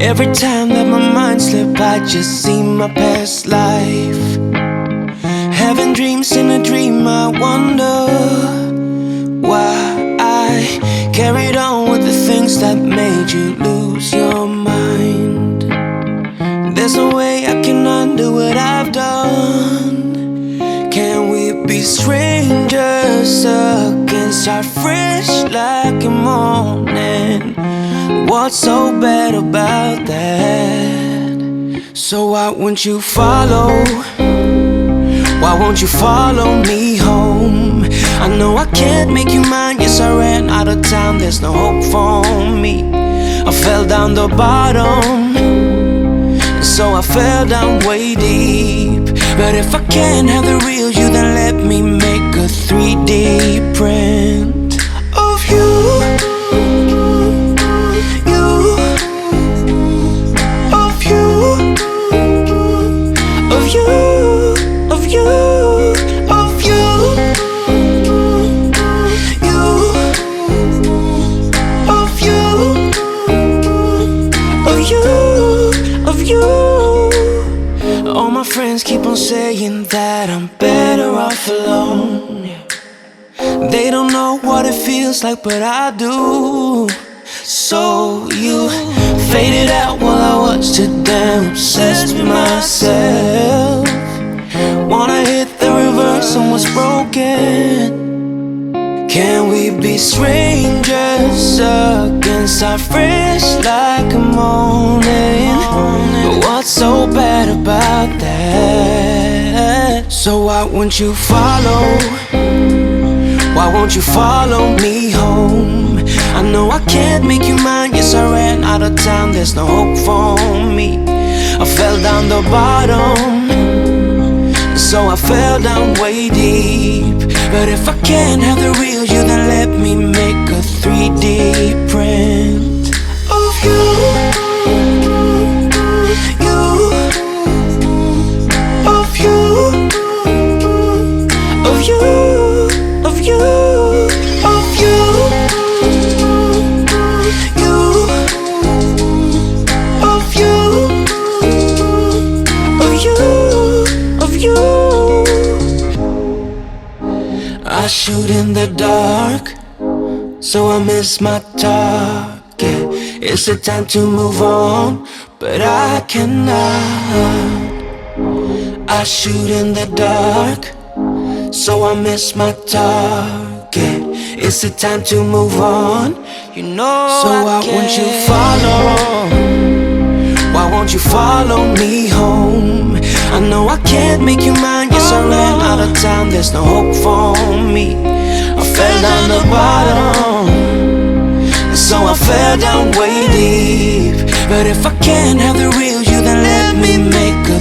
Every time that my mind slips, I just see my past life. Having dreams in a dream, I wonder why I carried on with the things that made you lose your mind. There's no way I can undo what I've done. Can we be strangers again? Start fresh like a morning. What's so bad about that? So why won't you follow? Why won't you follow me home? I know I can't make you mine. Yes, I ran out of town. There's no hope for me. I fell down the bottom, so I fell down way deep. But if I can't have the real you, then let me make a 3D print of you. Friends keep on saying that I'm better off alone. They don't know what it feels like, but I do. So you faded out while I was too damn obsessed with myself. Wanna hit the reverse on what's broken. Can we be strangers again? Start fresh like a morning. But what's so bad about that? So why won't you follow? Why won't you follow me home? I know I can't make you mine. Yes, I ran out of town. There's no hope for me. I fell down the bottom, so I fell down way deep. But if I can't have the real you, then let me make a 3D print of you. I shoot in the dark, so I miss my target. It's the time to move on, but I cannot. I shoot in the dark, so I miss my target. It's the time to move on, you know. So why won't you follow? Why won't you follow me home? I know I can't make you mine. Yes, I ran out of town. There's no hope for me. I fell down the bottom, so I fell down way deep. But if I can't have the real you, then let me make a